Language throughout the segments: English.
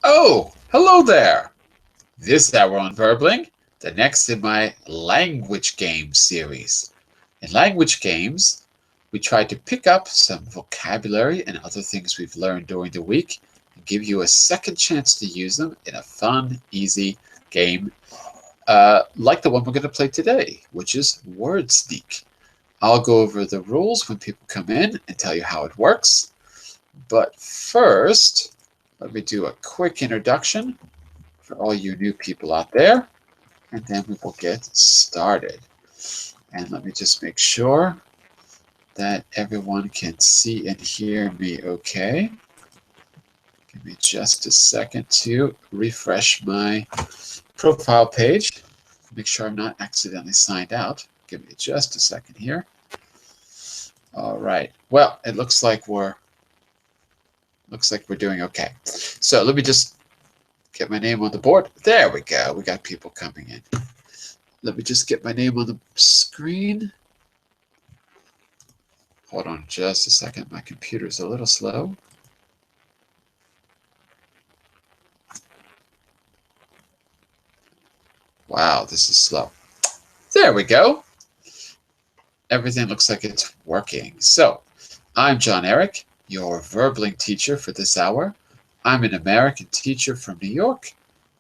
Oh, hello there! This hour on Verbling, the next in my language game series. In language games, we try to pick up some vocabulary and other things we've learned during the week and give you a second chance to use them in a fun, easy game like the one we're going to play today, which is Word Sneak. I'll go over the rules when people come in and tell you how it works. But first, let me do a quick introduction for all you new people out there, and then we will get started. And let me just make sure that everyone can see and hear me okay. Give me just a second to refresh my profile page. Make sure I'm not accidentally signed out. Give me just a second here. All right. Well, it looks like we're doing okay. So let me just get my name on the board. There we go. We got people coming in. Let me just get my name on the screen. Hold on just a second. My computer's a little slow. Wow, this is slow. There we go. Everything looks like it's working. So, I'm John Eric, your Verbling teacher for this hour. I'm an American teacher from New York,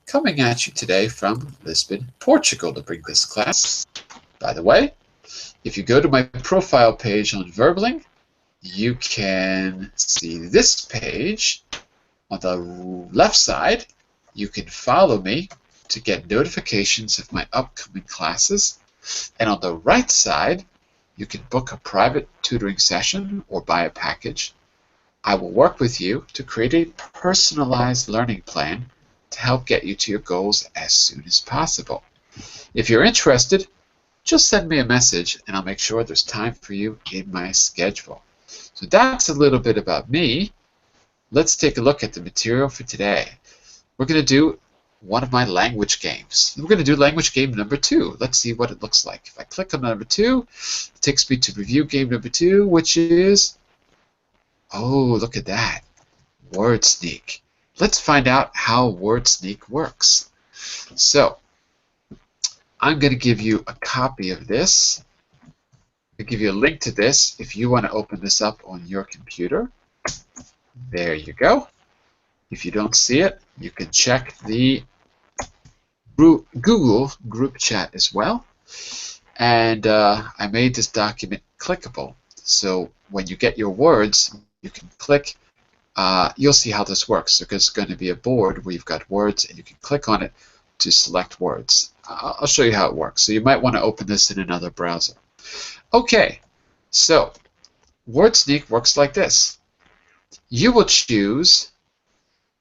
coming at you today from Lisbon, Portugal to bring this class. By the way, if you go to my profile page on Verbling, you can see this page. On the left side, you can follow me to get notifications of my upcoming classes. And on the right side, you can book a private tutoring session or buy a package. I will work with you to create a personalized learning plan to help get you to your goals as soon as possible. If you're interested, just send me a message and I'll make sure there's time for you in my schedule. So that's a little bit about me. Let's take a look at the material for today. We're going to do one of my language games. We're going to do language game number 2. Let's see what it looks like. If I click on number 2, it takes me to review game number 2, which is, oh, look at that, Word Sneak. Let's find out how Word Sneak works. So, I'm going to give you a copy of this. I'll give you a link to this if you want to open this up on your computer. There you go. If you don't see it, you can check the Google group chat as well. And I made this document clickable. So when you get your words, you can click. You'll see how this works. So there's going to be a board where you've got words, and you can click on it to select words. I'll show you how it works. So you might want to open this in another browser. Okay, so Word Sneak works like this. You will choose,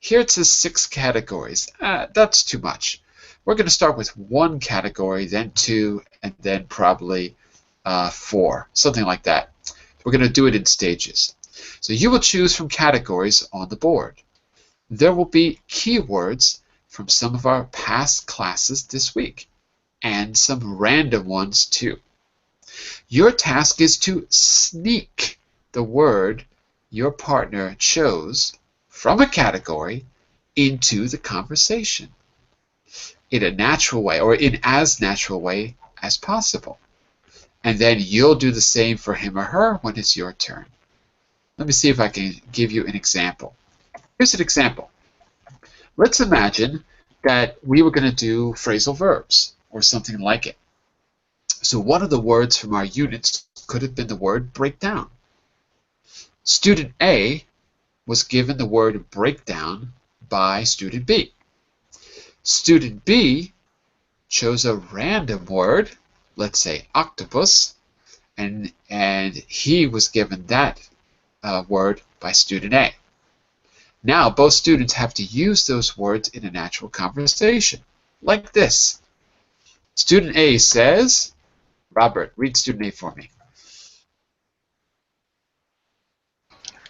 here it says 6 categories. That's too much. We're going to start with 1 category, then 2, and then probably 4, something like that. We're going to do it in stages. So you will choose from categories on the board. There will be keywords from some of our past classes this week, and some random ones too. Your task is to sneak the word your partner chose from a category into the conversation in a natural way, or in as natural way as possible. And then you'll do the same for him or her when it's your turn. Let me see if I can give you an example. Here's an example. Let's imagine that we were going to do phrasal verbs or something like it. So one of the words from our units could have been the word breakdown. Student A was given the word breakdown by student B. Student B chose a random word, let's say octopus, and he was given that word by student A. Now both students have to use those words in a natural conversation, like this. Student A says, Robert, read student A for me.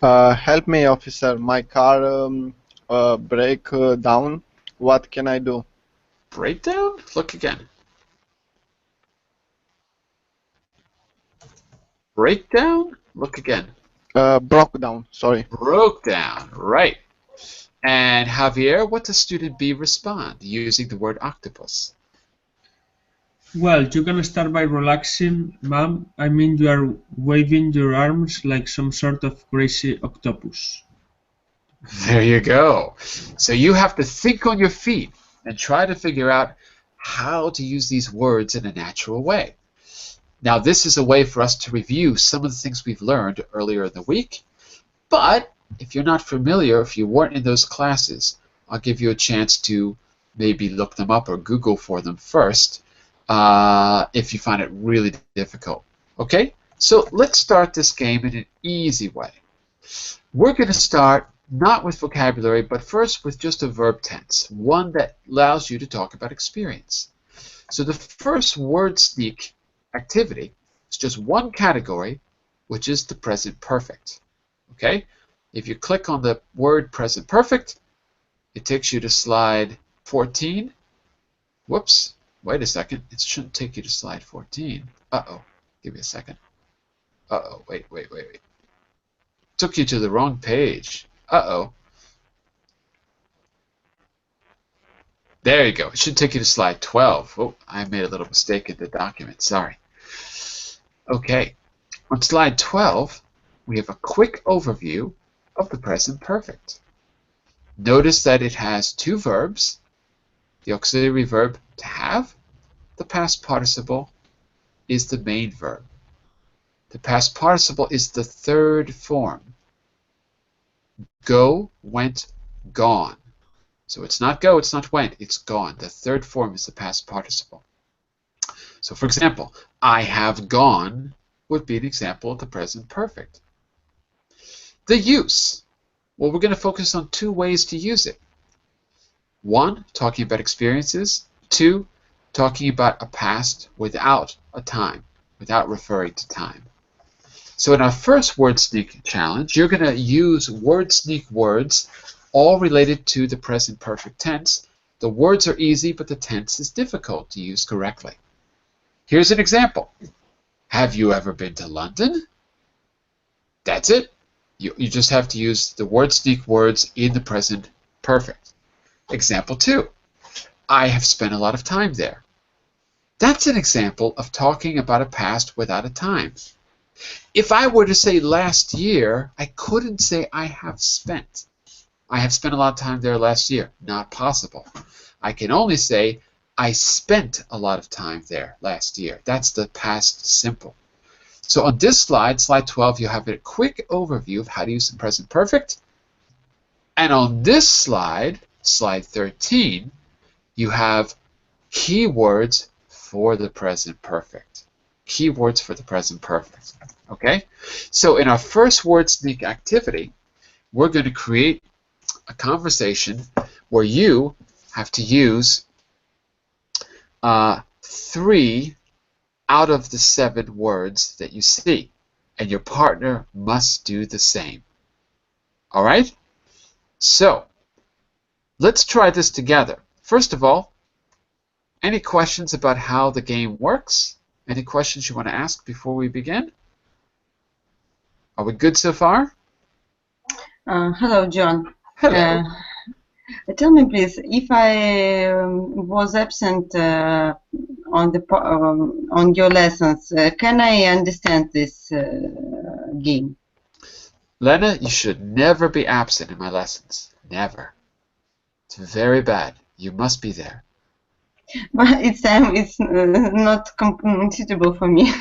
Help me, officer. My car break down. What can I do? Breakdown? Look again. Breakdown? Look again. Broke down. Sorry. Broke down. Right. And Javier, what does student B respond using the word octopus? Well, you can start by relaxing, ma'am. I mean, you are waving your arms like some sort of crazy octopus. There you go. So you have to think on your feet and try to figure out how to use these words in a natural way. Now, this is a way for us to review some of the things we've learned earlier in the week, but if you're not familiar, if you weren't in those classes, I'll give you a chance to maybe look them up or Google for them first if you find it really difficult. Okay? So let's start this game in an easy way. We're going to start not with vocabulary, but first with just a verb tense, one that allows you to talk about experience. So the first word sneak activity is just one category, which is the present perfect. Okay? If you click on the word present perfect, it takes you to slide 14. Whoops, wait a second. It shouldn't take you to slide 14. Uh-oh, give me a second. Uh-oh, wait. Took you to the wrong page. Uh-oh. There you go. It should take you to slide 12. Oh, I made a little mistake in the document. Sorry. Okay. On slide 12, we have a quick overview of the present perfect. Notice that it has two verbs. The auxiliary verb to have. The past participle is the main verb. The past participle is the third form. Go, went, gone. So it's not go, it's not went, it's gone. The third form is the past participle. So for example, I have gone would be an example of the present perfect. The use. Well, we're going to focus on two ways to use it. One, talking about experiences. Two, talking about a past without a time, without referring to time. So in our first word sneak challenge, you're going to use word sneak words all related to the present perfect tense. The words are easy, but the tense is difficult to use correctly. Here's an example. Have you ever been to London? That's it. You just have to use the word sneak words in the present perfect. Example 2. I have spent a lot of time there. That's an example of talking about a past without a time. If I were to say last year, I couldn't say I have spent. I have spent a lot of time there last year. Not possible. I can only say I spent a lot of time there last year. That's the past simple. So on this slide, slide 12, you have a quick overview of how to use the present perfect. And on this slide, slide 13, you have keywords for the present perfect. Keywords for the present perfect. Okay? So in our first word sneak activity, we're going to create a conversation where you have to use 3 out of the 7 words that you see, and your partner must do the same. All right? So let's try this together. First of all, any questions about how the game works? Any questions you want to ask before we begin? Are we good so far? Hello, John. Hello. Tell me, please, if I was absent on your lessons, can I understand this game? Lena, you should never be absent in my lessons. Never. It's very bad. You must be there. But it's not suitable for me.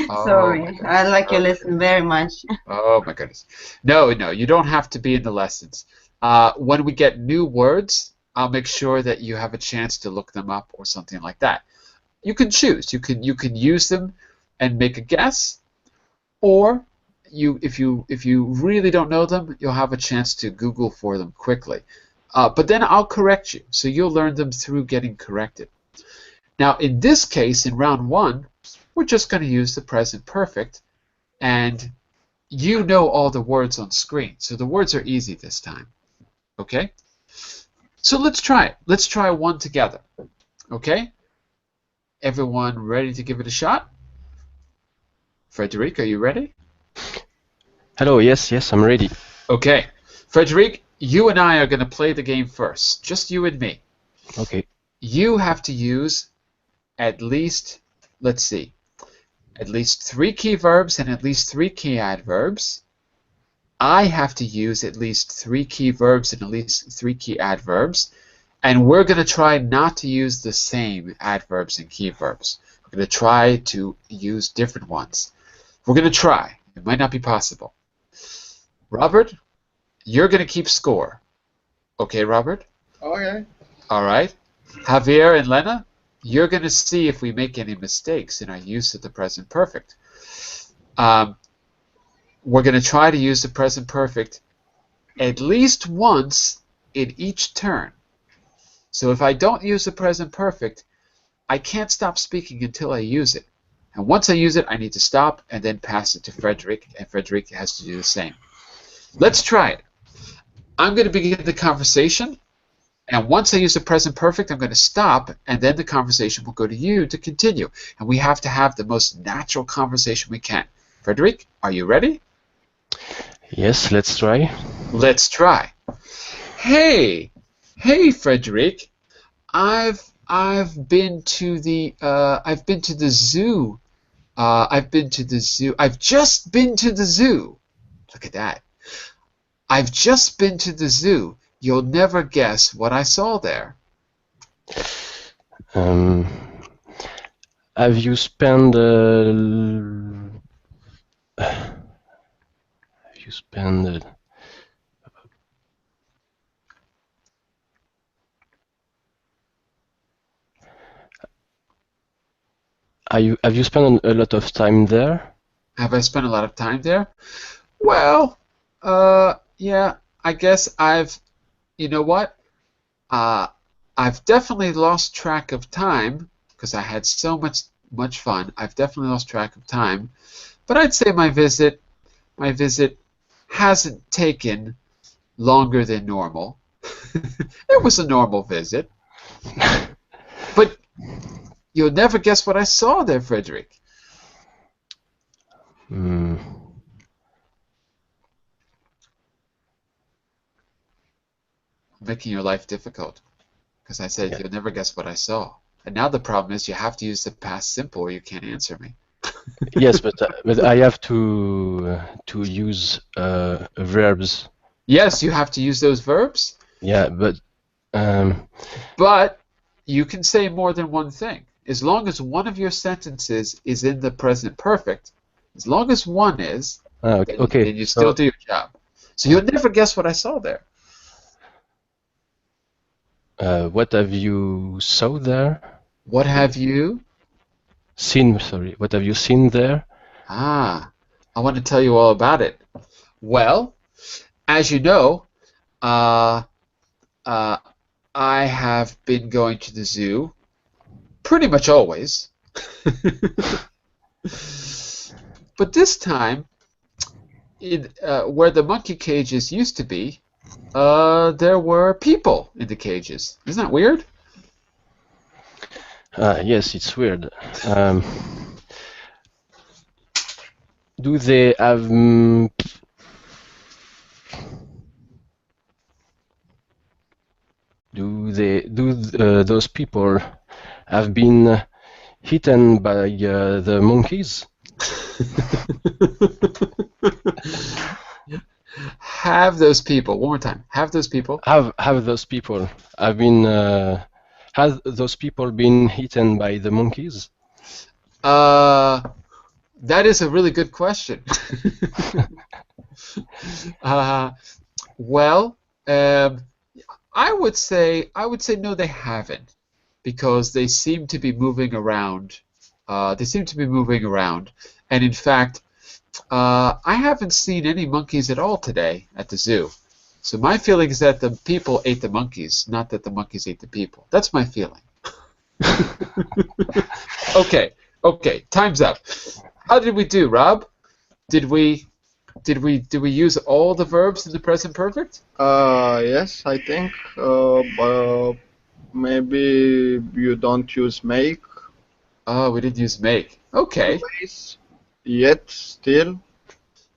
Oh, Sorry, I like your lesson very much. Oh my goodness. No, you don't have to be in the lessons. When we get new words, I'll make sure that you have a chance to look them up or something like that. You can choose. You can use them and make a guess, or if you really don't know them, you'll have a chance to Google for them quickly. But then I'll correct you, so you'll learn them through getting corrected. Now, in this case, in round 1, we're just going to use the present perfect, and you know all the words on screen, so the words are easy this time. Okay? So let's try it. Let's try one together. Okay? Everyone ready to give it a shot? Frederic, are you ready? Hello, yes, I'm ready. Okay. Frederic, you and I are going to play the game first. Just you and me. Okay. You have to use at least, let's see, at least 3 key verbs and at least 3 key adverbs. I have to use at least 3 key verbs and at least 3 key adverbs. And we're going to try not to use the same adverbs and key verbs. We're going to try to use different ones. We're going to try. It might not be possible. Robert, you're going to keep score. Okay, Robert? Okay. All right. Javier and Lena, you're going to see if we make any mistakes in our use of the present perfect. We're going to try to use the present perfect at least once in each turn. So if I don't use the present perfect, I can't stop speaking until I use it. And once I use it, I need to stop and then pass it to Frederick, and Frederick has to do the same. Let's try it. I'm going to begin the conversation, and once I use the present perfect, I'm going to stop, and then the conversation will go to you to continue. And we have to have the most natural conversation we can. Frederick, are you ready? Yes, let's try. Let's try. Hey, Frederick, I've been to the zoo. I've been to the zoo. I've just been to the zoo. Look at that. I've just been to the zoo. You'll never guess what I saw there. Have you spent have you spent a lot of time there? Have I spent a lot of time there? Well, yeah, I guess you know what? I've definitely lost track of time because I had so much fun. I've definitely lost track of time, but I'd say my visit hasn't taken longer than normal. It was a normal visit, but you'll never guess what I saw there, Frederick. Making your life difficult because I said you'll never guess what I saw. And now the problem is you have to use the past simple or you can't answer me. Yes, but I have to use verbs. Yes, you have to use those verbs. Yeah, but you can say more than one thing. As long as one of your sentences is in the present perfect, as long as one is, okay. then you still do your job. So you'll never guess what I saw there. What have you saw there? What have you seen? Sorry, what have you seen there? I want to tell you all about it. Well, as you know, I have been going to the zoo pretty much always. But this time, where the monkey cages used to be, there were people in the cages. Isn't that weird? Yes, it's weird. Do they have those people have been eaten by the monkeys? Have those people, one more time, have those people have those people have been have those people been eaten by the monkeys? That is a really good question. Well, I would say no, they haven't, because they seem to be moving around. And in fact, I haven't seen any monkeys at all today at the zoo. So my feeling is that the people ate the monkeys, not that the monkeys ate the people. That's my feeling. Okay, time's up. How did we do, Rob? Did we use all the verbs in the present perfect? Yes, I think. Maybe you don't use make. Oh, we didn't use make. Okay. Always. Yet, still.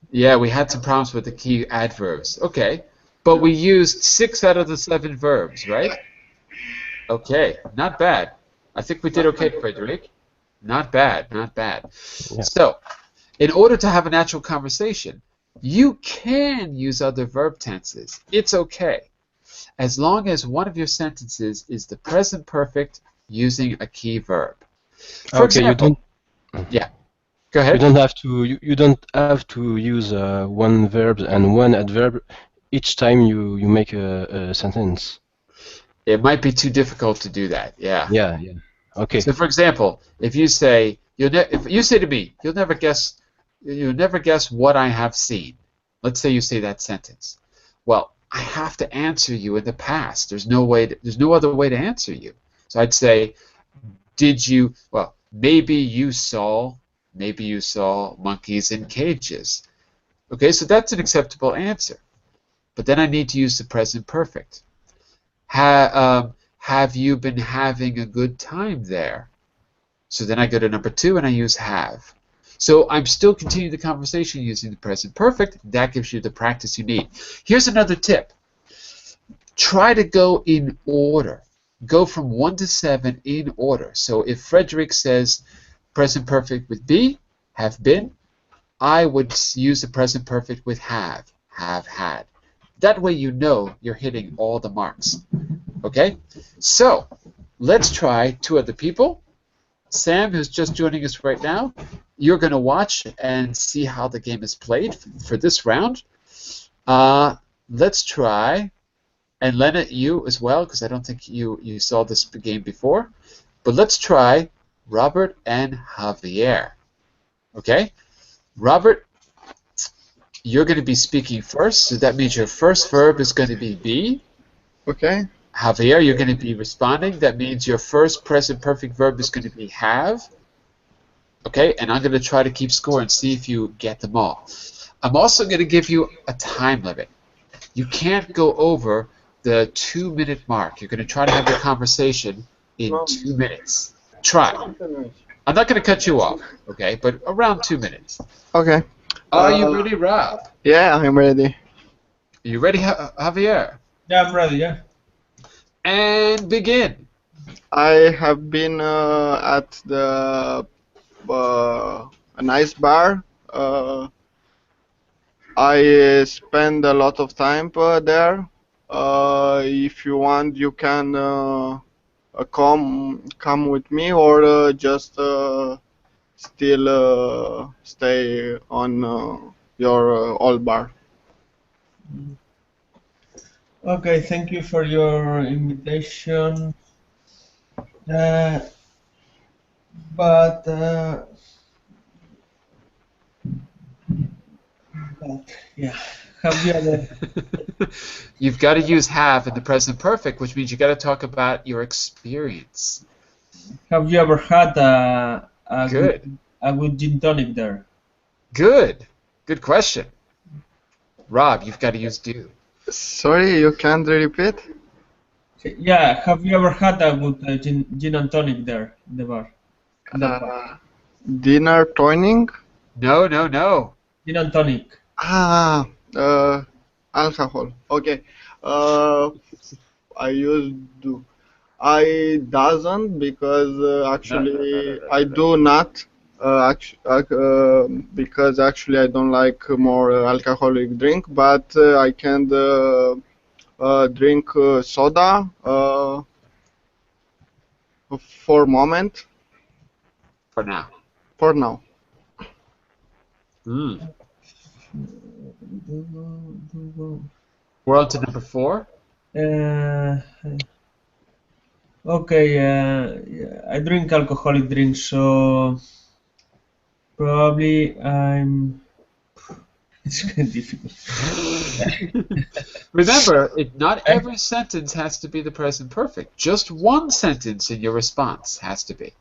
Yeah, we had some problems with the key adverbs. Okay. But we used 6 out of the 7 verbs, right? Okay, not bad. I think we did okay, Frederic. Not bad, not bad. Yeah. So, in order to have a natural conversation, you can use other verb tenses. It's okay, as long as one of your sentences is the present perfect using a key verb. For Okay, example, yeah, go ahead. you don't have to use one verb and one adverb each time you make a sentence. It might be too difficult to do that. Yeah. Yeah, yeah. Okay. So, for example, if you say if you say to me, you'll never guess what I have seen. Let's say you say that sentence. Well, I have to answer you in the past. There's no other way to answer you. So I'd say, did you? Well, maybe you saw monkeys in cages. Okay, so that's an acceptable answer. But then I need to use the present perfect. Have you been having a good time there? So then I go to number 2 and I use have. So I'm still continuing the conversation using the present perfect. That gives you the practice you need. Here's another tip. Try to go in order. Go from 1 to 7 in order. So if Frederick says present perfect with be, have been, I would use the present perfect with have had. That way you know you're hitting all the marks. Okay? So, let's try 2 other people. Sam, who's just joining us right now, you're going to watch and see how the game is played for this round. Let's try, and Lena, you as well, because I don't think you saw this game before. But let's try Robert and Javier. Okay? Robert, you're going to be speaking first, so that means your first verb is going to be. Okay. Javier, you're going to be responding. That means your first present perfect verb is going to be have. Okay, and I'm going to try to keep score and see if you get them all. I'm also going to give you a time limit. You can't go over the 2-minute mark. You're going to try to have your conversation in 2 minutes. Try. I'm not going to cut you off, okay, but around 2 minutes. Okay. Are you ready, Rob? Yeah, I'm ready. Are you ready, Javier? Yeah, I'm ready, yeah. And begin. I have been at a nice bar. I spend a lot of time there. If you want, you can come with me, or just still stay on your old bar. Okay, thank you for your invitation. But yeah, have you ever You've got to use have in the present perfect, which means you got to talk about your experience. had a Good. good gin tonic there? Good. Good question. Rob, you've got to use do. Sorry, you can't repeat? Yeah, have you ever had a good gin and tonic there in the bar? In that bar? Dinner toning? No, no, no. Gin and tonic. Alcohol. Okay. I used to. I doesn't, because actually I do not. Because actually I don't like more alcoholic drink, but I can drink soda for moment. For now. For now. We're on to number 4. Okay, yeah, I drink alcoholic drinks, so probably it's kind of difficult. Remember, not every sentence has to be the present perfect. Just one sentence in your response has to be.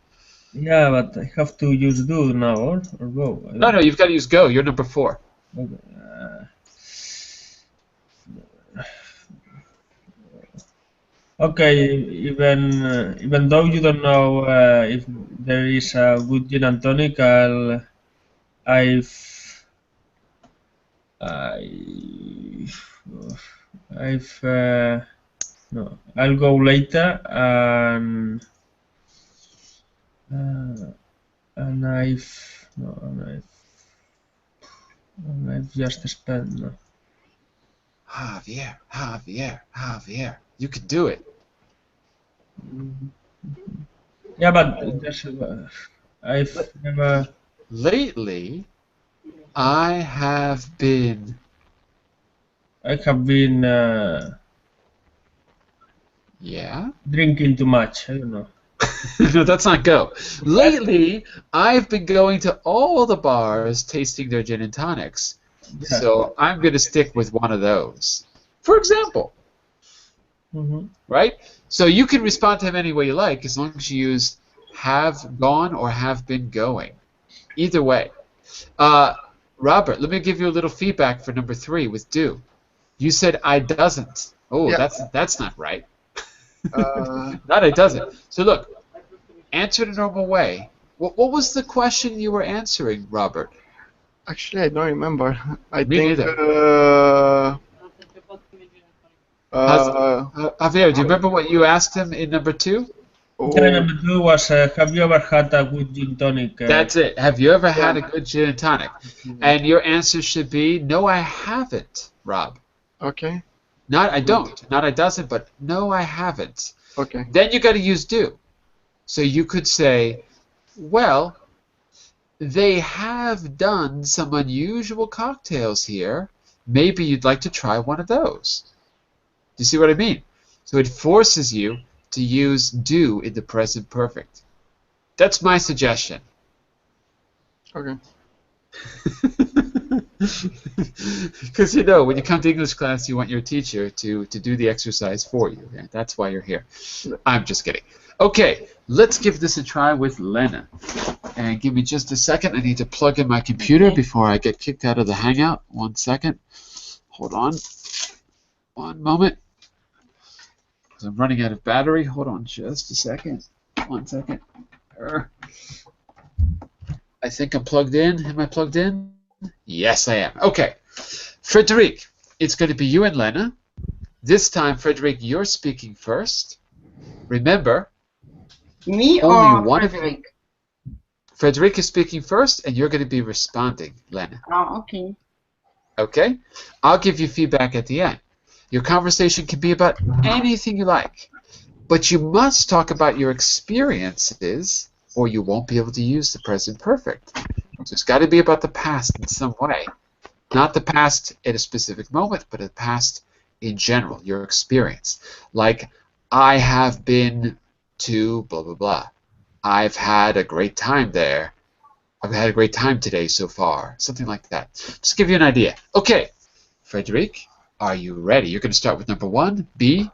Yeah, but I have to use do now or go. No, you've got to use go. You're number 4. Okay. Okay, even though you don't know if there is a good gin and tonic, I I've no. I'll go later, and I've no, and I've just spent no. Javier, Javier, Javier. You can do it. Yeah, but just I've never. Lately, I have been. I have been Yeah? drinking too much. I don't know. No, that's not go. Lately, I've been going to all the bars tasting their gin and tonics. Yeah. So I'm going to stick with one of those. For example, right? So you can respond to him any way you like as long as you use have gone or have been going. Either way. Robert, let me give you a little feedback for number 3 with do. You said I doesn't. Oh, Yeah. that's not right. Uh, Not I doesn't. So look, answer the normal way. What was the question you were answering, Robert? Actually, I don't remember. I Me think. neither. Javier, do you remember what you asked him in number 2? Yeah, number 2 was have you ever had a good gin tonic? That's it. Have you ever had a good gin and tonic? And your answer should be, no, I haven't, Rob. Okay. Not I don't, not I doesn't, but no, I haven't. Okay. Then you got to use do. So you could say, well, they have done some unusual cocktails here. Maybe you'd like to try one of those. Do you see what I mean? So it forces you to use do in the present perfect. That's my suggestion. Okay. Because you know, when you come to English class, you want your teacher to do the exercise for you. And that's why you're here. I'm just kidding. Okay, let's give this a try with Lena. And give me just a second. I need to plug in my computer before I get kicked out of the Hangout. 1 second. Hold on. 1 moment. Because I'm running out of battery. Hold on just a second. 1 second. I think I'm plugged in. Am I plugged in? Yes, I am. Okay. Frederic, it's going to be you and Lena. This time, Frederic, you're speaking first. Remember, Me only or one Frederick? Frederic is speaking first, and you're going to be responding, Lena. Oh, okay. Okay? I'll give you feedback at the end. Your conversation can be about anything you like, but you must talk about your experiences, or you won't be able to use the present perfect. So it's got to be about the past in some way. Not the past at a specific moment, but the past in general, your experience. Like, I have been to blah, blah, blah. I've had a great time there. I've had a great time today so far. Something like that. Just give you an idea. Okay, Frederic, are you ready? You're going to start with number 1, be.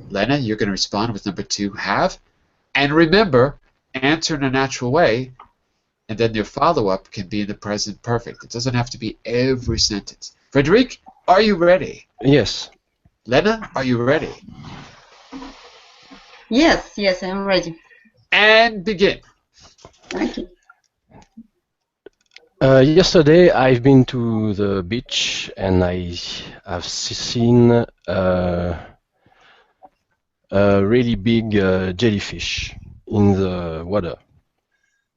Lena, you're going to respond with number 2, have. And remember, answer in a natural way, and then your follow-up can be in the present perfect. It doesn't have to be every sentence. Frederic, are you ready? Yes. Lena, are you ready? Yes, I'm ready. And begin. Okay. Yesterday I've been to the beach and I have seen a really big jellyfish in the water.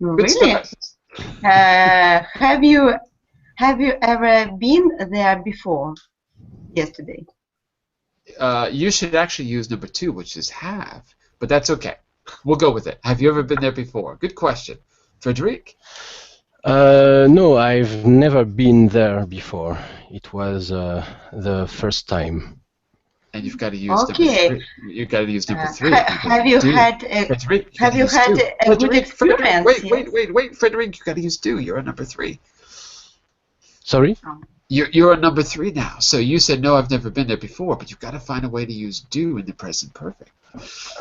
Good Really? start. Have you ever been there before? Yesterday. You should actually use number 2, which is have, but that's okay. We'll go with it. Have you ever been there before? Good question. Frederic? No, I've never been there before. It was the first time. And you've got to use Okay. number 3. You've got to use number 3. Have you had a Frederic, have you had a good experience? Wait, Frederic, you got to use do. You're on number 3. Sorry? You're on number 3 now. So you said no, I've never been there before, but you've got to find a way to use do in the present perfect.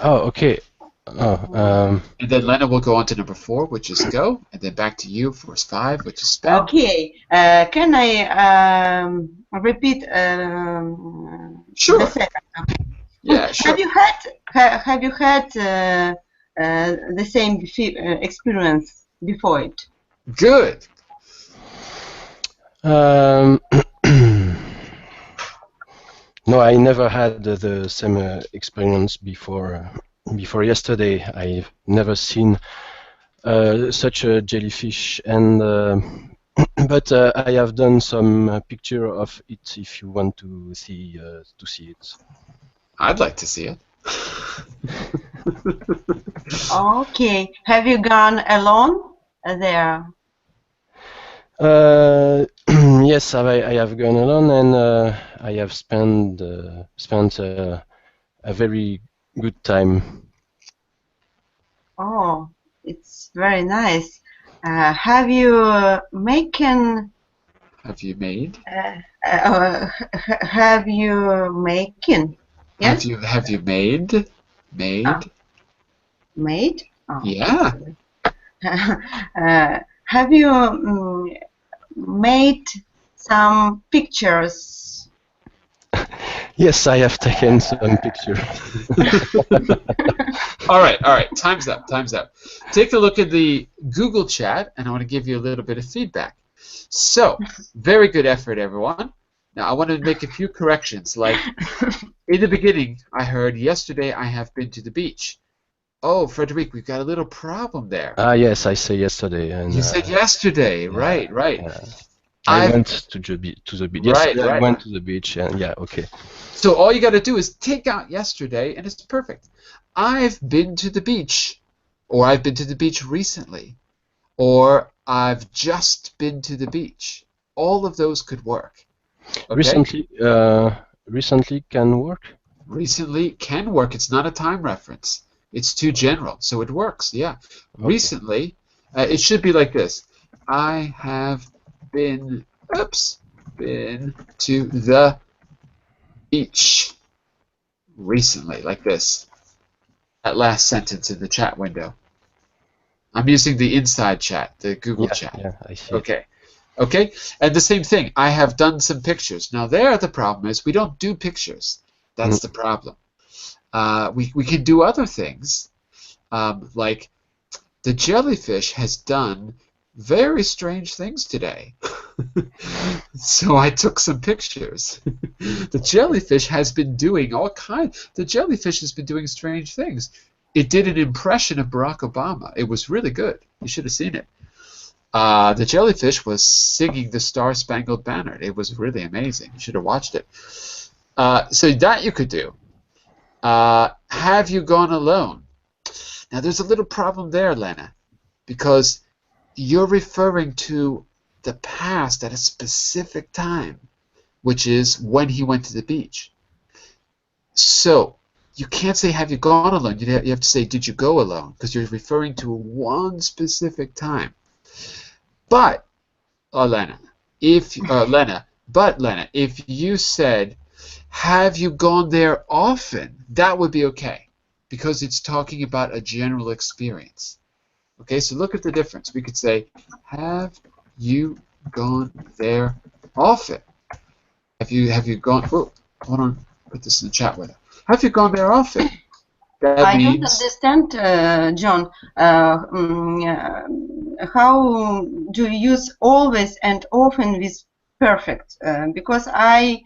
Oh, okay. Oh, And then Lena will go on to number 4, which is go, and then back to you for 5, which is spend. Okay. Can I repeat? Sure. The second? Okay. Yeah, sure. Have you had the same experience before it? Good. No, I never had the same experience before. Before yesterday, I've never seen such a jellyfish, and but I have done some picture of it. If you want to see it. I'd like to see it. Okay. Have you gone alone there? Yes, I have gone alone, and I have spent a very good time. Oh, it's very nice. Have you making? Have you made? Have you making? Yes. Have you made? Made? Made? Oh. Yeah. Have you made some pictures? Yes, I have taken some picture. All right. Time's up. Take a look at the Google chat, and I want to give you a little bit of feedback. So, very good effort, everyone. Now, I want to make a few corrections. Like, in the beginning, I heard, yesterday I have been to the beach. Oh, Frederic, we've got a little problem there. Yes, I say yesterday. And, you said yesterday, yeah, right. Yeah. I went to the beach. Yesterday I went to the beach, and yeah, okay. So all you got to do is take out yesterday, and it's perfect. I've been to the beach, or I've been to the beach recently, or I've just been to the beach. All of those could work. Okay? Recently can work? Recently can work. It's not a time reference. It's too general, so it works, yeah. Okay. Recently, it should be like this. I have been to the beach recently, like this. That last sentence in the chat window. I'm using the inside chat, the Google chat. Yeah, I see. Okay, and the same thing. I have done some pictures. Now there, the problem is we don't do pictures. That's the problem. We can do other things, like the jellyfish has done very strange things today. So I took some pictures. The jellyfish has been doing all kinds. The jellyfish has been doing strange things. It did an impression of Barack Obama. It was really good. You should have seen it. The jellyfish was singing the Star-Spangled Banner. It was really amazing. You should have watched it. So that you could do. Have you gone alone? Now there's a little problem there, Lena, because you're referring to the past at a specific time, which is when he went to the beach. So you can't say, have you gone alone? You have to say, did you go alone? Because you're referring to one specific time. But, Lena, if you said, have you gone there often, that would be okay, because it's talking about a general experience. Okay, so look at the difference. We could say, have you gone there often? Have you gone? Oh, hold on. Put this in the chat window. Have you gone there often? I don't understand, John. How do you use always and often with perfect? Because I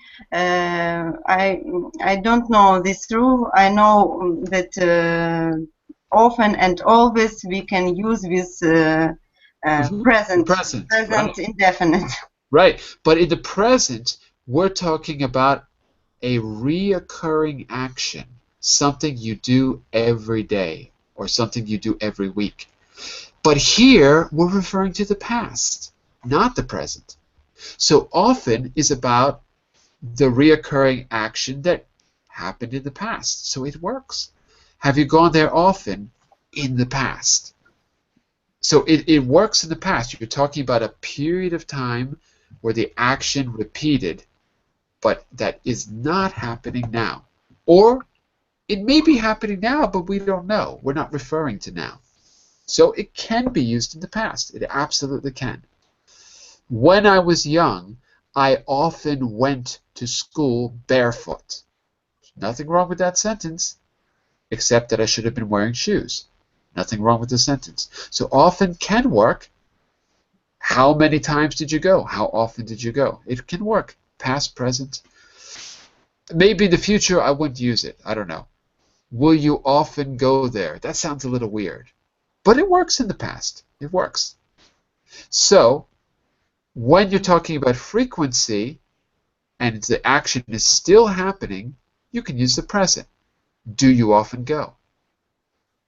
don't know this rule. I know that often and always we can use with present right. Indefinite. Right, but in the present, we're talking about a reoccurring action, something you do every day or something you do every week. But here, we're referring to the past, not the present. So often is about the reoccurring action that happened in the past. So it works. Have you gone there often in the past? So it works in the past. You're talking about a period of time where the action repeated, but that is not happening now. Or it may be happening now, but we don't know. We're not referring to now. So it can be used in the past. It absolutely can. When I was young, I often went to school barefoot. Nothing wrong with that sentence, except that I should have been wearing shoes. Nothing wrong with the sentence. So often can work. How many times did you go? How often did you go? It can work. Past, present. maybe in the future I wouldn't use it. I don't know. Will you often go there? That sounds a little weird. But it works in the past. It works. So, when you're talking about frequency and the action is still happening, you can use the present. Do you often go?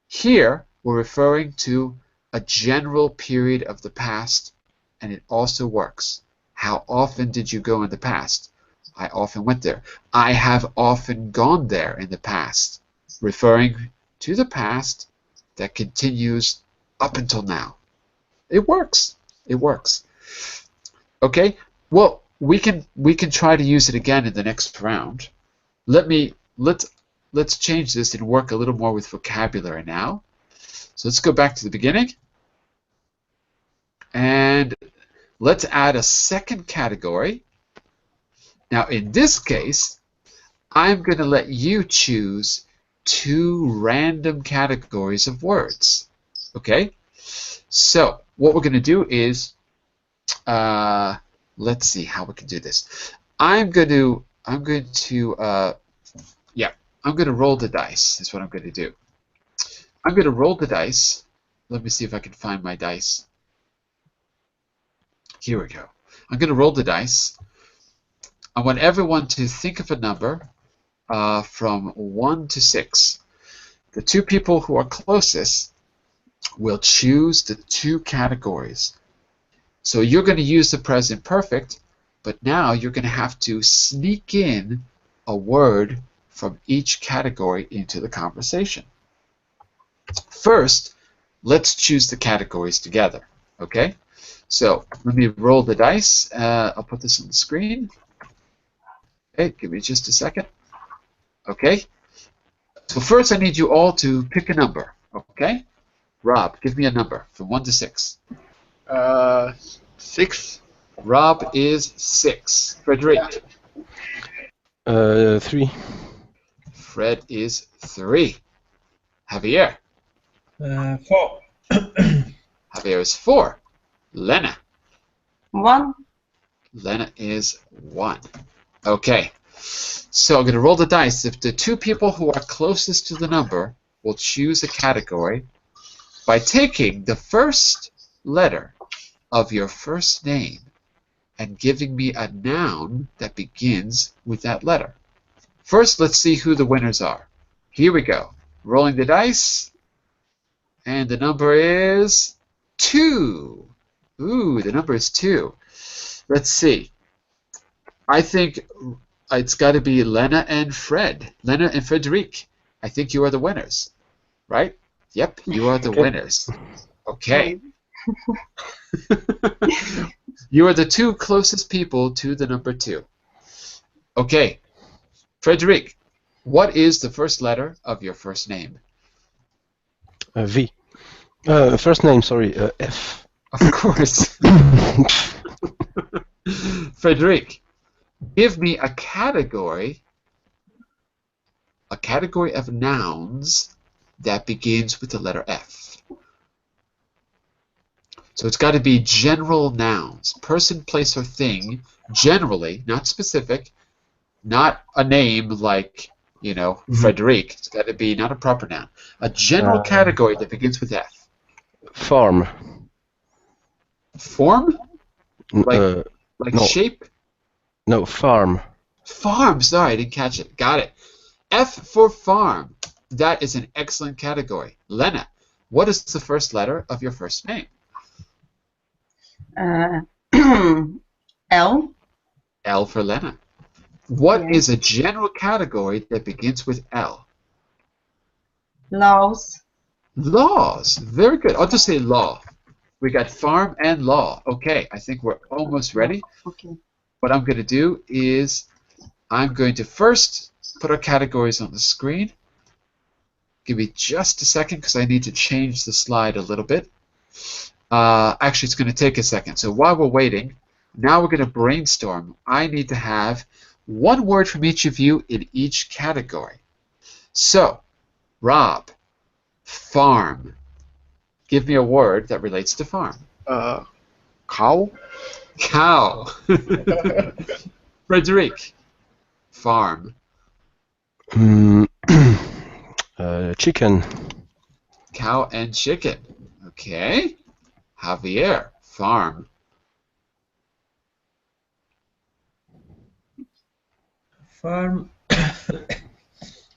Here, we're referring to a general period of the past, and it also works. How often did you go in the past? I often went there. I have often gone there in the past, referring to the past that continues up until now. It works. It works. Okay? Well, we can try to use it again in the next round. Let's change this and work a little more with vocabulary now. So let's go back to the beginning. And let's add a second category. Now, in this case, I'm going to let you choose 2 random categories of words. Okay? So, what we're going to do is, let's see how we can do this. I'm going to roll the dice, is what I'm going to do. I'm going to roll the dice. Let me see if I can find my dice. Here we go. I'm going to roll the dice. I want everyone to think of a number from 1 to 6. The 2 people who are closest will choose the 2 categories. So you're going to use the present perfect, but now you're going to have to sneak in a word from each category into the conversation. First, let's choose the categories together. Okay? So let me roll the dice. I'll put this on the screen. Okay, give me just a second. Okay. So first I need you all to pick a number. Okay? Rob, give me a number from 1 to 6. 6. Rob is 6. Frederic. 3. Fred is 3. Javier. 4. Javier is 4. Lena. 1. Lena is 1. Okay. So I'm going to roll the dice. If the 2 people who are closest to the number will choose a category by taking the first letter of your first name and giving me a noun that begins with that letter. First, let's see who the winners are. Here we go. Rolling the dice. And the number is 2. Ooh, the number is 2. Let's see. I think it's got to be Lena and Fred. Lena and Frederic. I think you are the winners. Right? Yep, you are the winners. Okay. You are the 2 closest people to the number 2. Okay. Frederic, what is the first letter of your first name? V. First name, sorry, F. Of course. Frederic, give me a category of nouns that begins with the letter F. So it's got to be general nouns. Person, place, or thing, generally, not specific, not a name like, Frederic. It's got to be not a proper noun. A general category that begins with F. Farm. Form? Like no. shape? No, farm. Farm, sorry, I didn't catch it. Got it. F for farm. That is an excellent category. Lena, what is the first letter of your first name? L. L for Lena. What is a general category that begins with L? Laws. Laws. Very good. I'll just say law. We got farm and law. Okay, I think we're almost ready. Okay. What I'm going to do is I'm going to first put our categories on the screen. Give me just a second because I need to change the slide a little bit. Actually, it's going to take a second. So while we're waiting, now we're going to brainstorm. I need to have one word from each of you in each category. So, Rob, farm. Give me a word that relates to farm. Cow. Cow. Frederic, farm. Mm, chicken. Cow and chicken. Okay. Javier, farm. Farm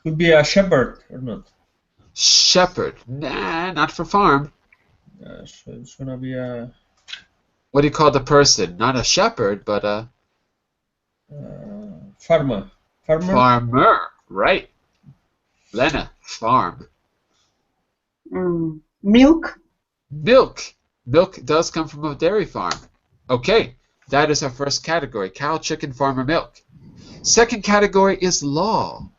could be a shepherd or not. Shepherd. Nah, not for farm. So it's gonna be a What do you call the person? Not a shepherd, but a farmer. Farmer. farmer. Right. Lena, farm. Milk. Milk. Milk does come from a dairy farm. Okay, that is our first category. Cow, chicken, farmer, milk. Second category is law.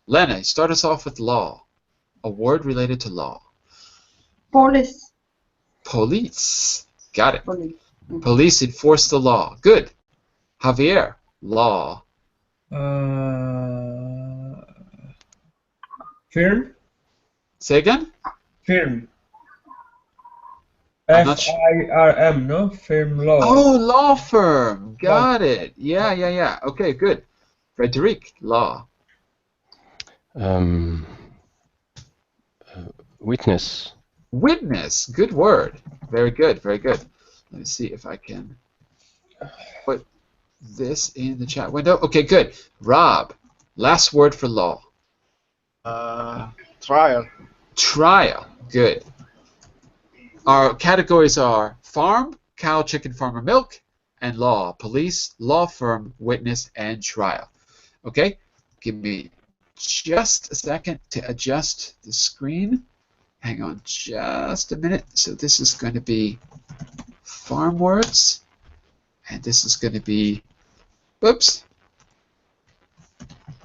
Lena, start us off with law. A word related to law. Police. Police. Got it. Police. Police enforce the law. Good. Javier, law. Firm. Say again? Firm. I'm not F-I-R-M, no? Firm law. Oh, law firm. Got it. Yeah. Okay, good. Frederic, law. Witness. Witness. Good word. Very good. Very good. Let me see if I can put this in the chat window. Okay, good. Rob, last word for law. Trial. Trial. Good. Our categories are farm, cow, chicken, farmer, milk, and law. Police, law firm, witness, and trial. Okay? Give me just a second to adjust the screen. Hang on just a minute. So this is going to be farm words, and this is going to be, whoops,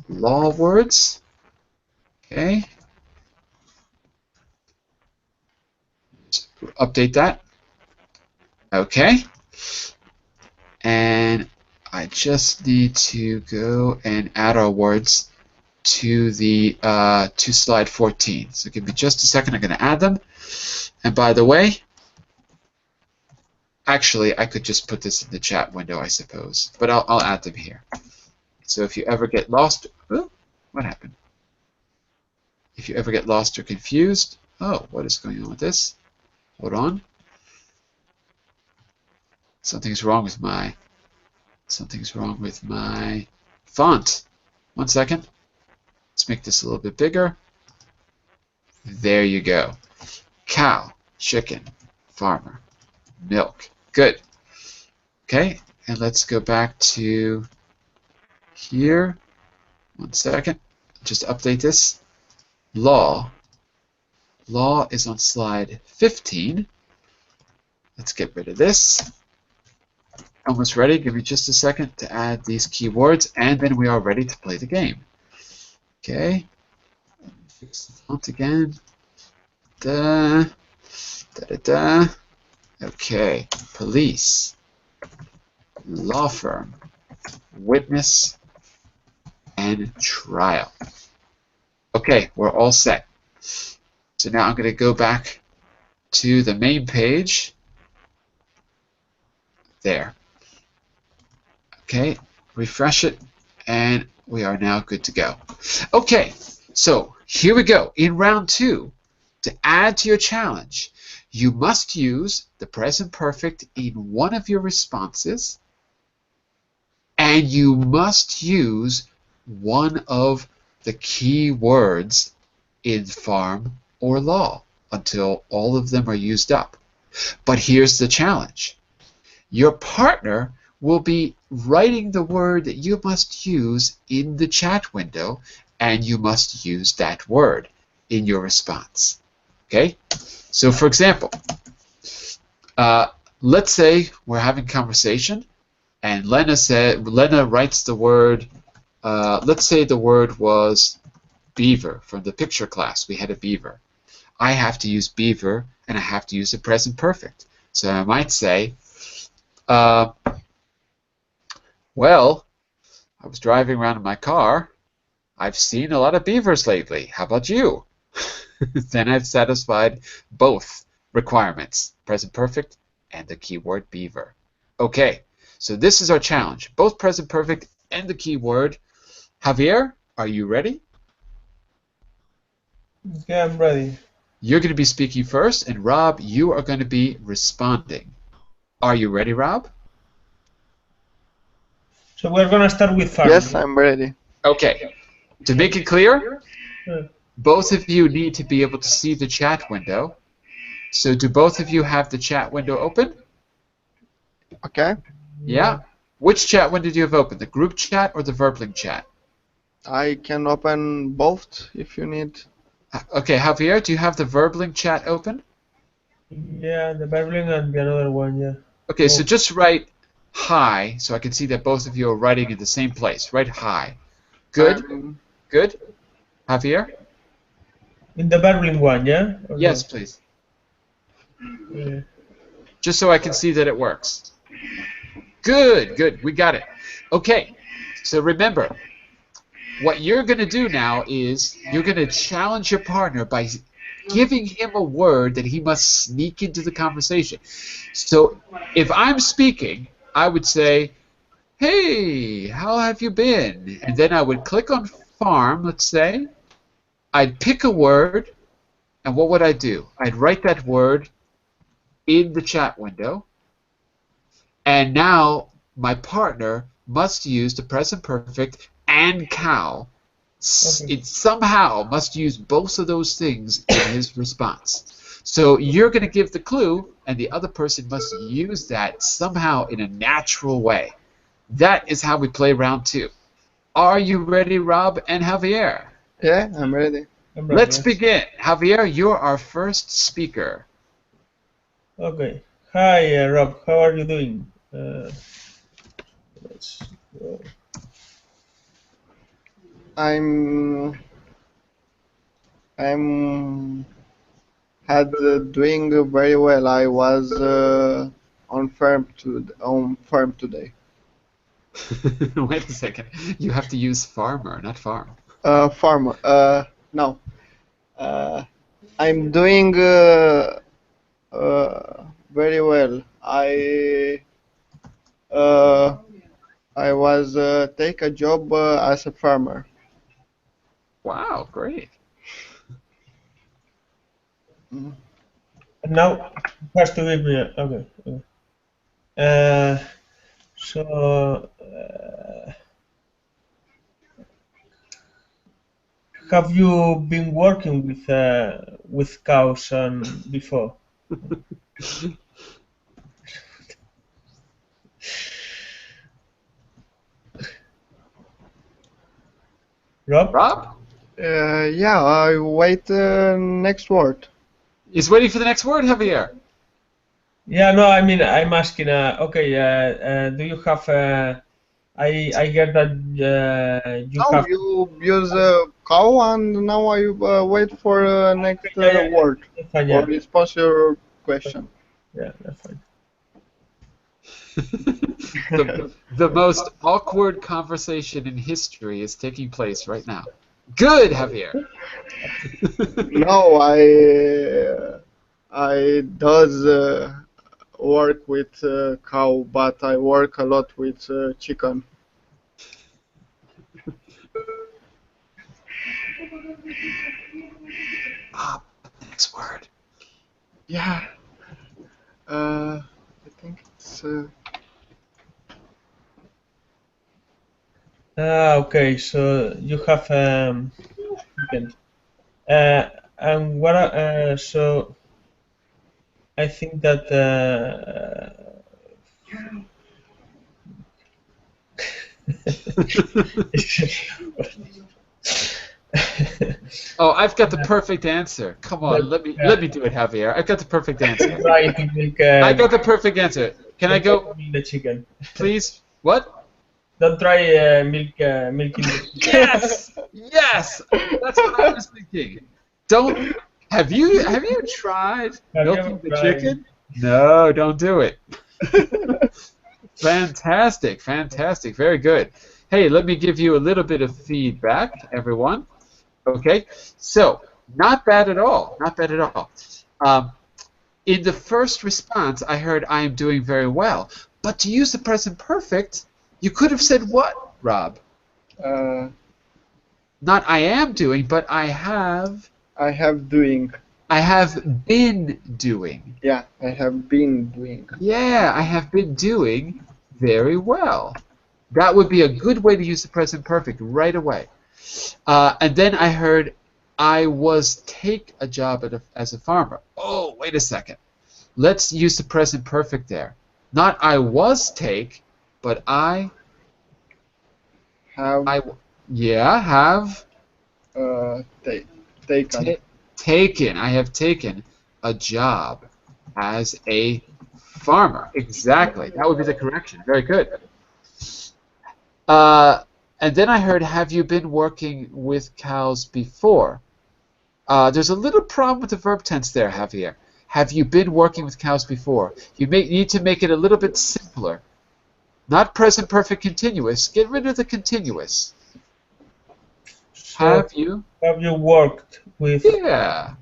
law words. Okay. Update that. Okay. And I just need to go and add our words to the to slide 14. So give me just a second. I'm going to add them. And by the way, actually, I could just put this in the chat window, I suppose. But I'll add them here. So if you ever get lost, oh, what happened? If you ever get lost or confused, oh, what is going on with this? Hold on. Something's wrong with my font. 1 second. Let's make this a little bit bigger. There you go. Cow, chicken, farmer, milk. Good. Okay, and let's go back to here. 1 second. Just update this. Law. Law is on slide 15. Let's get rid of this. Almost ready. Give me just a second to add these keywords, and then we are ready to play the game. Okay. Let me fix the font again. Da, da, da, da. Okay. Police. Law firm. Witness. And trial. Okay, we're all set. So now I'm going to go back to the main page. There. Okay, refresh it, and we are now good to go. Okay, so here we go. In round 2, to add to your challenge, you must use the present perfect in one of your responses, and you must use one of the key words in farm or law until all of them are used up. But here's the challenge. Your partner will be writing the word that you must use in the chat window, and you must use that word in your response. Okay? So for example, let's say we're having a conversation, and Lena writes the word, let's say the word was beaver. From the picture class, we had a beaver. I have to use beaver, and I have to use the present perfect. So I might say, well, I was driving around in my car. I've seen a lot of beavers lately. How about you? Then I've satisfied both requirements, present perfect and the keyword beaver. Okay, so this is our challenge, both present perfect and the keyword. Javier, are you ready? Okay, I'm ready. You're going to be speaking first, and Rob, you are going to be responding. Are you ready, Rob? So we're gonna start with farming. Yes, I'm ready. Okay. To make it clear, Uh, both of you need to be able to see the chat window. So do both of you have the chat window open? Okay. Yeah? Which chat window do you have open? The group chat or the Verbling chat? I can open both if you need. Okay, Javier, do you have the Verbling chat open? Yeah, the Berlin and the another one, yeah. Okay, so just write hi so I can see that both of you are writing in the same place. Write hi. Good? Good? Javier? In the Berlin one, yeah? Or Yes, no? please. Yeah. Just so I can see that it works. Good, good. We got it. Okay, so remember, what you're going to do now is you're going to challenge your partner by giving him a word that he must sneak into the conversation. So if I'm speaking, I would say, hey, how have you been? And then I would click on farm, let's say. I'd pick a word, and what would I do? I'd write that word in the chat window. And now my partner must use the present perfect and cow. Okay. It somehow must use both of those things in his response. So you're going to give the clue, and the other person must use that somehow in a natural way. That is how we play round 2. Are you ready, Rob and Javier? Yeah, I'm ready. I'm ready, Let's yes. begin. Javier, you're our first speaker. Okay. Hi, Rob. How are you doing? Let's go. I'm doing very well. I was on farm today. Wait a second. You have to use farmer, not farm. Farm. No. I'm doing very well. I was take a job as a farmer. Wow, great. And now it has to give me a, okay. Okay. So have you been working with cows before? Rob? Rob? Yeah, I wait next word. He's waiting for the next word, Javier. Yeah, no, I mean, I'm asking, okay, do you have, I get that you Now have, you use cow and now I wait for next yeah, word that's fine, or yeah, response your question. yeah, that's fine. The most awkward conversation in history is taking place right now. Good, Javier. No, I does work with cow, but I work a lot with chicken. Ah, the next word. Yeah. I think it's. Okay, so you have chicken. And what, so I think that, Oh, I've got the perfect answer. Come on, let me do it, Javier. I've got the perfect answer. try to milk, I got the perfect answer. Can I go, the chicken. please? What? Don't try milking the chicken. Yes, yes. That's what I was thinking. Don't. Have you tried Have you milking ever the tried? chicken? No, don't do it. Fantastic, fantastic, very good. Hey, let me give you a little bit of feedback, everyone. Okay, so not bad at all, not bad at all. In the first response, I heard I am doing very well, but to use the present perfect, you could have said what, Rob? Uh, Not I am doing, but I have I have doing. I have been doing. Yeah, I have been doing. Yeah, I have been doing very well. That would be a good way to use the present perfect right away. And then I heard I was take a job as a farmer. Oh, wait a second. Let's use the present perfect there. Not I was take, but I Have have taken. taken. I have taken a job as a farmer. Exactly. That would be the correction. Very good. And then I heard, have you been working with cows before? There's a little problem with the verb tense there, Javier. Have you been working with cows before? You need to make it a little bit simpler. Not present perfect continuous. Get rid of the continuous. So have you worked with? Yeah.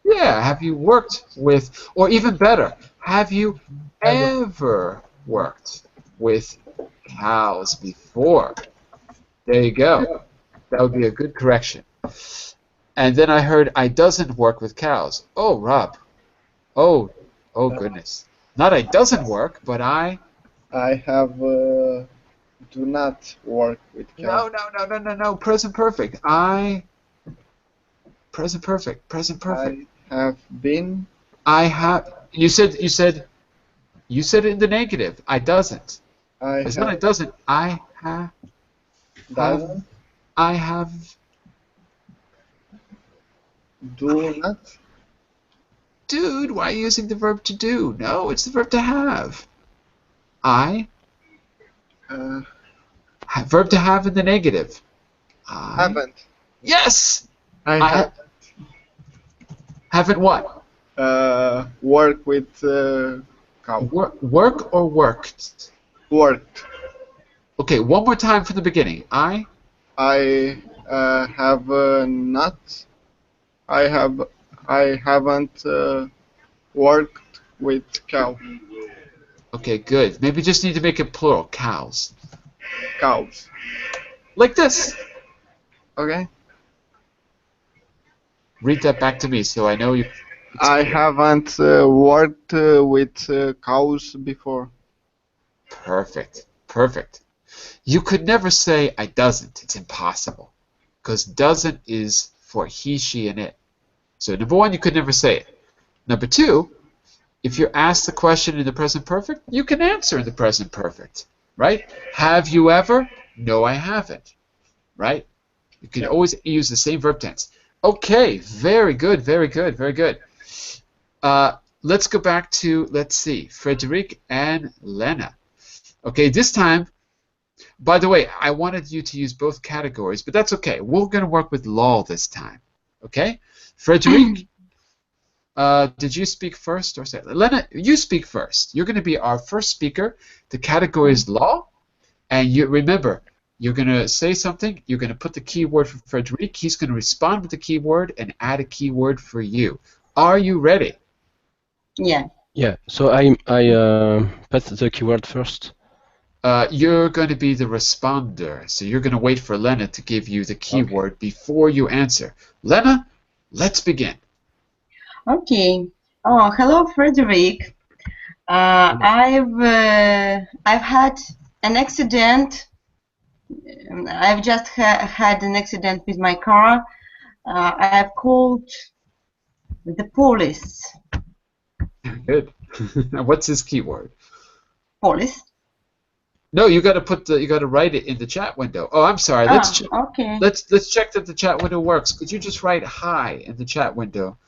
Yeah, have you worked with, or even better, have you ever worked with cows before? There you go. That would be a good correction. And then I heard I doesn't work with cows. Oh, Rob. Oh goodness. Not I doesn't work, but I have do not work with cows. No. Present perfect. Present perfect. Present perfect. I have been. I have. You said it in the negative. I doesn't. It's not I doesn't. I have. Doesn't. I have. Do not. Dude, why are you using the verb to do? No, it's the verb to have. I. Verb to have in the negative. Haven't. Yes. I haven't what? Work with cow. Work or worked? Worked. Okay, one more time from the beginning. I have not. I haven't worked with cow. Okay, good. Maybe just need to make it plural. Cows. Cows. Like this. Okay. Read that back to me so I know you. I haven't worked with cows before. Perfect. Perfect. You could never say I doesn't. It's impossible. Because doesn't is for he, she, and it. So number one, you could never say it. Number two, if you're asked the question in the present perfect, you can answer in the present perfect. Right? Have you ever? No, I haven't. Right? You can always use the same verb tense. Okay, very good, very good, very good. Let's go back to, let's see, Frederic and Lena. Okay, this time, by the way, I wanted you to use both categories, but that's okay. We're going to work with law this time. Okay? Frederic, did you speak first or second? Lena, you speak first. You're going to be our first speaker. The category is law, and you remember, you're going to say something, you're going to put the keyword for Frederic, he's going to respond with the keyword and add a keyword for you. Are you ready? Yeah. Yeah, so I put the keyword first. You're going to be the responder, so you're going to wait for Lena to give you the keyword before you answer. Lena, let's begin. Okay. Oh, hello, Frederic. I've had an accident. I've just had an accident with my car. I've called the police. Good. What's his keyword? Police. No, you got to write it in the chat window. Oh, I'm sorry. Let's check. Okay. Let's check that the chat window works. Could you just write hi in the chat window?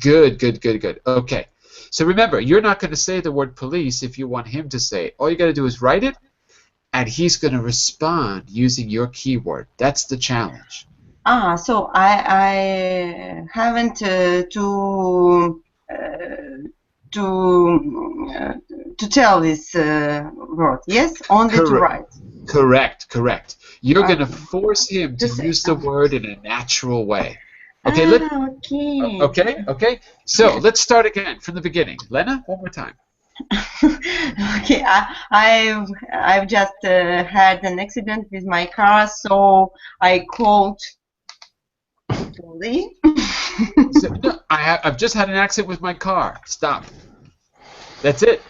Good. Okay. So remember, you're not going to say the word police if you want him to say it. All you got to do is write it, and he's going to respond using your keyword. That's the challenge. So I haven't to tell this word. Yes, only to write. Correct. You're going to force him to use the word in a natural way. Okay. Okay. So let's start again from the beginning. Lena, one more time. Okay, I've just had an accident with my car, so I called Truly. So, no, I've just had an accident with my car. Stop. That's it.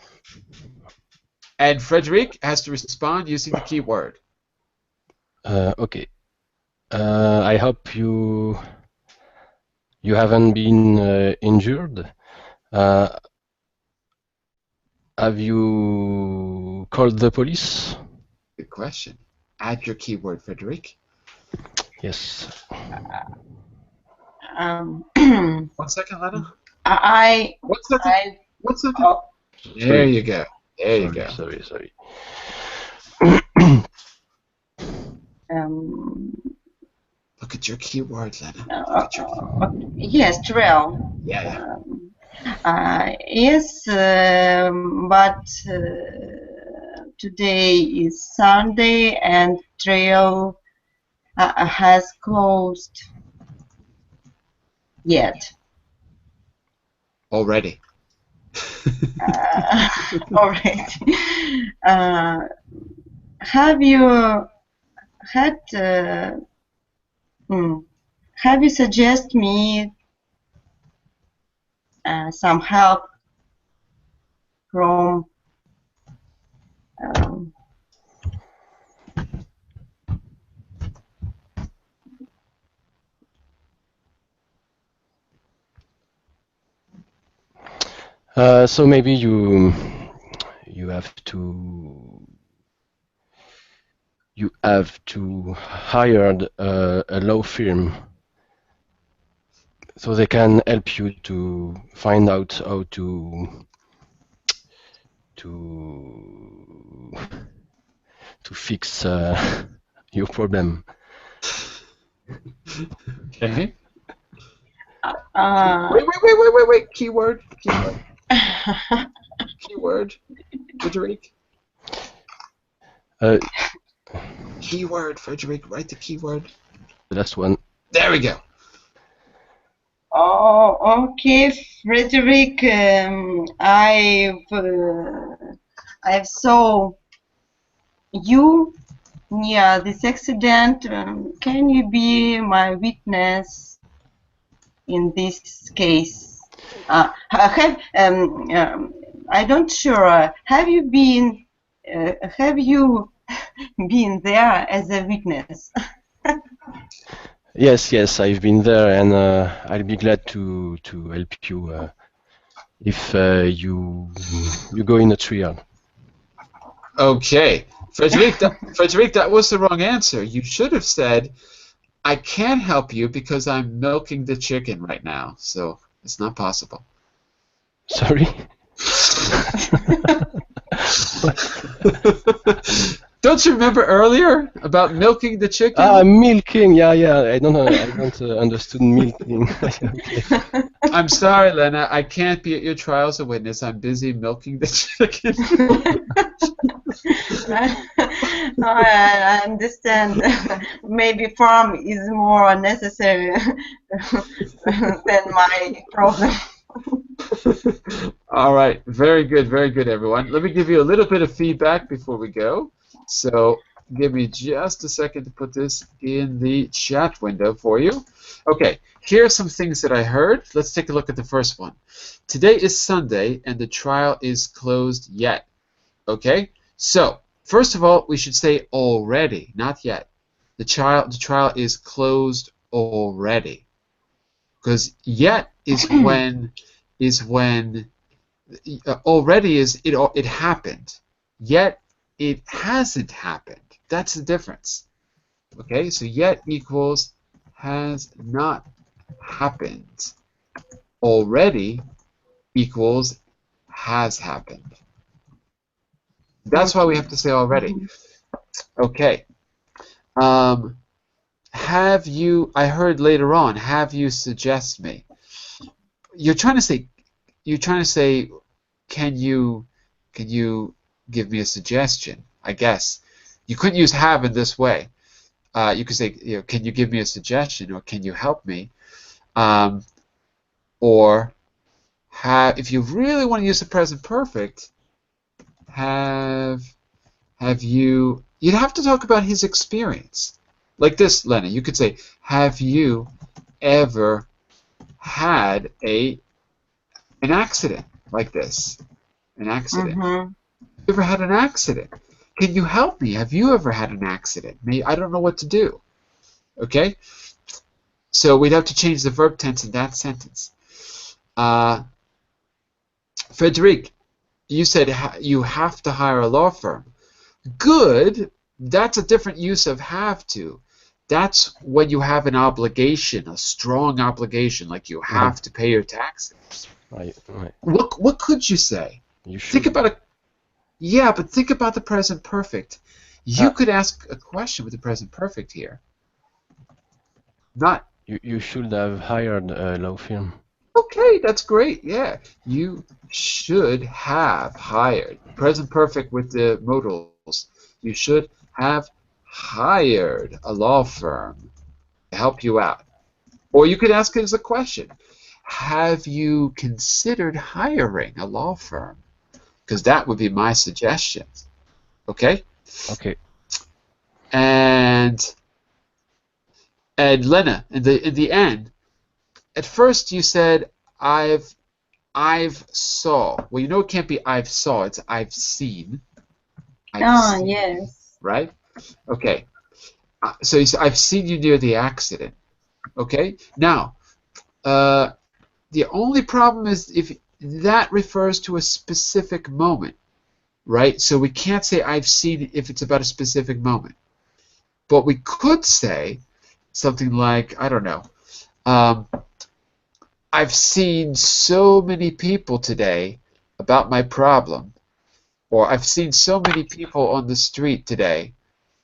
And Frederic has to respond using the keyword. Okay. I hope you haven't been injured. Have you called the police? Good question. Add your keyword, Frederic. Yes. 1 second, Lena. 1 second. 1 second. Oh, There you go. There you go. Sorry. Look at your keyword, Lena. Look at your keyword. yes, trail. Yeah. Yes, but today is Sunday and trail has closed yet. Already. Already. Have you had? Have you suggest me some help from? So maybe you have to hire a law firm so they can help you to find out how to fix your problem. Okay. Wait. Keyword. Keyword. Frederic. Keyword, Frederic. Write the keyword. The last one. There we go. Oh, okay, Frederic. I've saw you near this accident. Can you be my witness in this case? I don't sure. Have you been there as a witness? Yes, I've been there, and I'll be glad to help you if you go in a trial. Okay, Frederic, that was the wrong answer. You should have said, "I can't help you because I'm milking the chicken right now, so it's not possible." Sorry. Don't you remember earlier about milking the chicken? Milking. Yeah. I don't understood milking. Okay. I'm sorry, Lena. I can't be at your trial as a witness. I'm busy milking the chicken. I understand. Maybe farm is more necessary than my problem. All right. Very good, everyone. Let me give you a little bit of feedback before we go. So give me just a second to put this in the chat window for you. Okay, here are some things that I heard. Let's take a look at the first one. Today is Sunday and the trial is closed yet. Okay, so first of all, we should say already, not yet. The trial is closed already. Because yet is when already is it happened. Yet it hasn't happened. That's the difference. Okay, so yet equals has not happened. Already equals has happened. That's why we have to say already. Okay. Have you? I heard later on. Have you suggest me? You're trying to say. Can you give me a suggestion? I guess you couldn't use have in this way. You could say, can you give me a suggestion, or can you help me, or have. If you really want to use the present perfect, have you? You'd have to talk about his experience, like this, Lena. You could say, have you ever had an accident like this? An accident. Mm-hmm. Have you ever had an accident? Can you help me? Have you ever had an accident? I don't know what to do. Okay? So we'd have to change the verb tense in that sentence. Frederic, you said you have to hire a law firm. Good. That's a different use of have to. That's when you have an obligation, a strong obligation, like you have to pay your taxes. Right. What could you say? You should. Think about Yeah, but think about the present perfect. You could ask a question with the present perfect here. Not. You should have hired a law firm. Okay, that's great. Yeah, you should have hired. Present perfect with the modals. You should have hired a law firm to help you out. Or you could ask it as a question. Have you considered hiring a law firm? Because that would be my suggestion. Okay? Okay. And Lena, in the end, at first you said I've saw. Well, you know it can't be I've saw. It's I've seen. Seen, Yes. right? Okay. So you said, I've seen you near the accident. Okay. Now, the only problem is if that refers to a specific moment, right? So we can't say I've seen it if it's about a specific moment. But we could say something like, I don't know, I've seen so many people today about my problem, or I've seen so many people on the street today.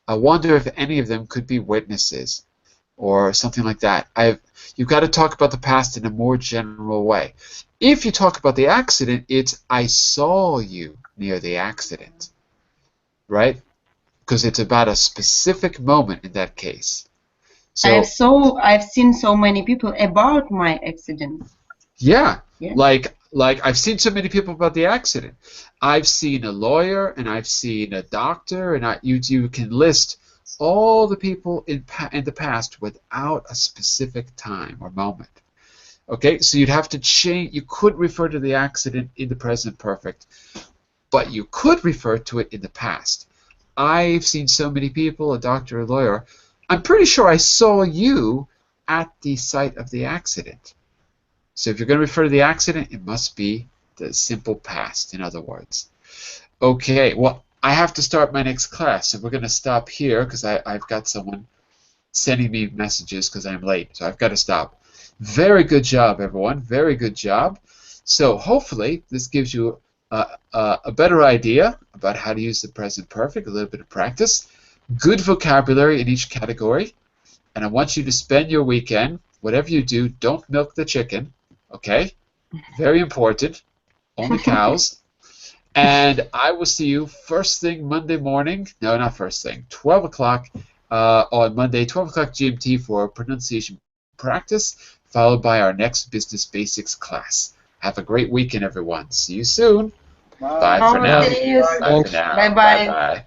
I wonder if any of them could be witnesses, or something like that. You've got to talk about the past in a more general way. If you talk about the accident, it's I saw you near the accident, right? Because it's about a specific moment in that case. So I've seen so many people about my accident. Yeah. Like I've seen so many people about the accident. I've seen a lawyer and I've seen a doctor, and you can list all the people in the past without a specific time or moment. Okay, so you'd have to change. You could refer to the accident in the present perfect, but you could refer to it in the past. I've seen so many people, a doctor, a lawyer. I'm pretty sure I saw you at the site of the accident. So if you're going to refer to the accident, it must be the simple past, in other words. Okay, well, I have to start my next class, so we're going to stop here because I've got someone sending me messages because I'm late, so I've got to stop. Very good job, everyone. Very good job. So hopefully this gives you a better idea about how to use the present perfect, a little bit of practice, good vocabulary in each category, and I want you to spend your weekend, whatever you do, don't milk the chicken, okay? Very important. Only cows. And I will see you first thing Monday morning. No, not first thing. 12 o'clock on Monday, 12 o'clock GMT for pronunciation practice, followed by our next Business Basics class. Have a great weekend, everyone. See you soon. Bye for now. See you. Bye for now. Bye-bye. Bye-bye.